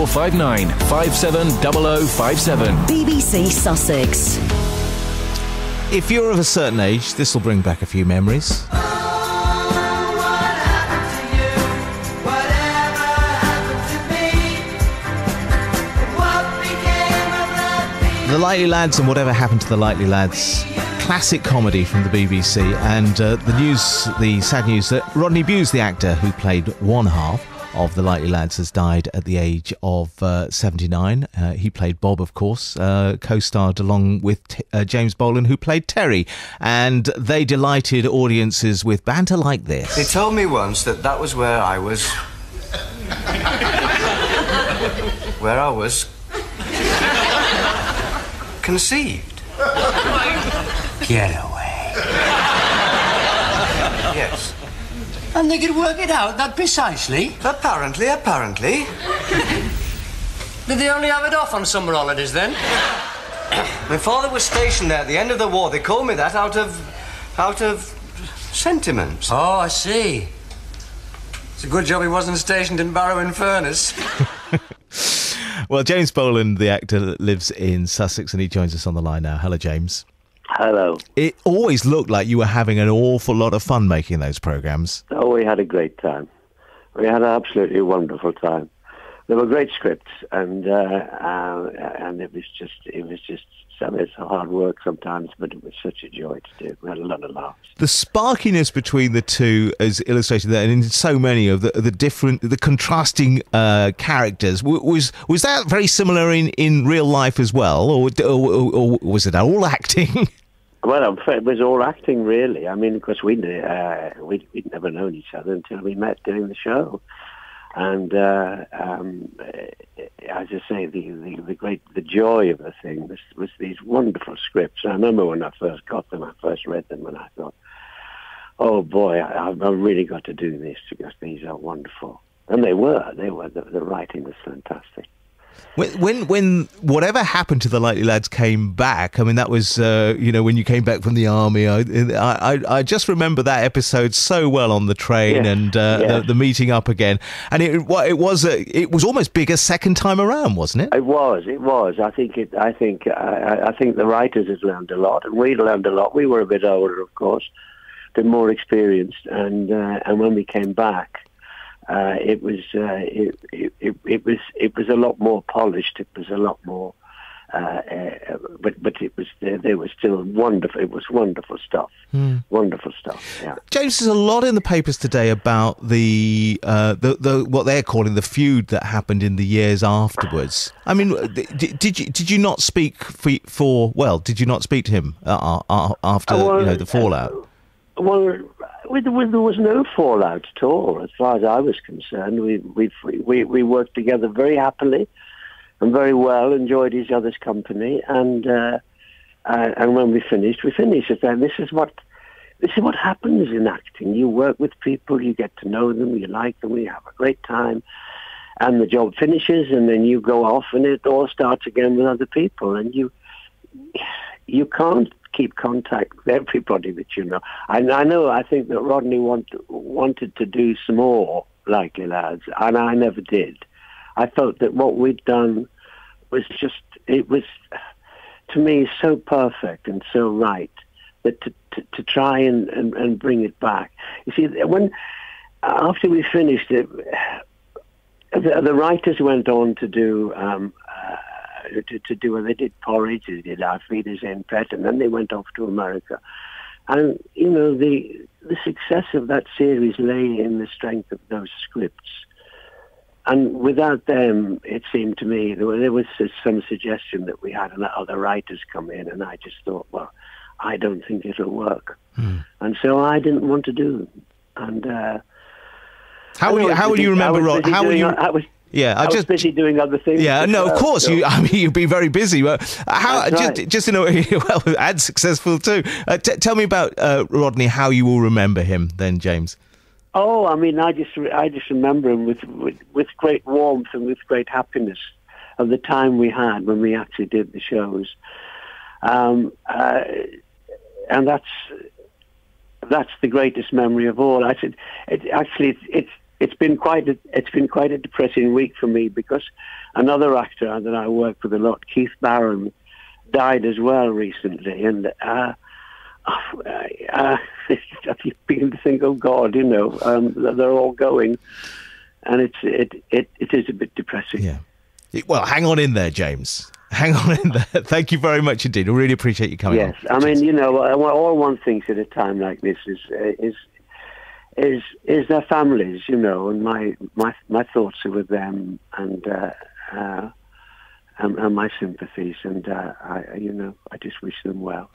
0459 570057. BBC Sussex. If you're of a certain age, this will bring back a few memories. The Lightly Lads and Whatever Happened to the Lightly Lads, classic comedy from the BBC, and the sad news that Rodney Bewes, the actor who played one half of the Lightly Lads, has died at the age of 79. He played Bob, of course, co-starred along with James Bolam, who played Terry, and they delighted audiences with banter like this. They told me once that was where I was... where I was... conceived. Get away. Yes. And they could work it out that precisely? Apparently. Did they only have it off on summer holidays then? My father was stationed there at the end of the war. They called me that out of sentiment. Oh, I see. It's a good job he wasn't stationed in Barrow-in-Furness. Well, James Bolam, the actor, lives in Sussex, and he joins us on the line now. Hello, James. Hello. It always looked like you were having an awful lot of fun making those programmes. Oh, we had a great time. We had an absolutely wonderful time. There were great scripts, and it was just it's hard work sometimes, but it was such a joy to do. We had a lot of laughs. The sparkiness between the two is illustrated there, and in so many of the contrasting characters. Was that very similar in real life as well, or was it all acting? Well, it was all acting, really. I mean, of course, we'd never known each other until we met doing the show. And as I say, the joy of the thing was these wonderful scripts. I remember when I first got them, I first read them, and I thought, "Oh boy, I've really got to do this because these are wonderful." And they were. The writing was fantastic. When Whatever Happened to the Lightly Lads came back, I mean, that was, when you came back from the army, I just remember that episode so well on the train. Yes. And the meeting up again. And it was almost bigger second time around, wasn't it? It was. I think the writers had learned a lot, and we learned a lot. We were a bit older, of course, a bit more experienced, and when we came back, it was a lot more polished. It was a lot more, but they were still wonderful. It was wonderful stuff. Wonderful stuff. Yeah. James, there's a lot in the papers today about the what they're calling the feud that happened in the years afterwards. I mean, did you not speak for? Well, did you not speak to him after the fallout? There was no fallout at all, as far as I was concerned. We worked together very happily and very well, enjoyed each other's company, and when we finished. And this is what happens in acting. You work with people, you get to know them, you like them, you have a great time, and the job finishes, and then you go off, and it all starts again with other people, and you can't keep contact with everybody that you know. I think that Rodney wanted to do some more Lightly Lads, and I never did. I felt that what we'd done was it was, to me, so perfect and so right that to try and bring it back. You see, after we finished it, the writers went on to do... they did Porridge, they did Our Feeders in Pet, and then they went off to America. And, the success of that series lay in the strength of those scripts. And without them, it seemed to me, there was some suggestion that we had other writers come in, and I just thought, well, I don't think it'll work. And so I didn't want to do them. And how will you remember, Rod? How will you... I was busy doing other things. Yeah, no, of course. So. You've been very busy. But just in a way, well, and successful too. Tell me about Rodney. How you will remember him then, James? Oh, I mean, I just remember him with great warmth and with great happiness of the time we had when we actually did the shows, and that's the greatest memory of all. I said, it's it's been quite a depressing week for me, because another actor that I work with a lot, Keith Barron, died as well recently, and I begin to think, oh God, they're all going, and it is a bit depressing. Yeah. Well, hang on in there, James. Hang on in there. Thank you very much indeed. I really appreciate you coming on. Yes, I mean, all one thinks at a time like this is their families, and my thoughts are with them, and my sympathies, and I just wish them well.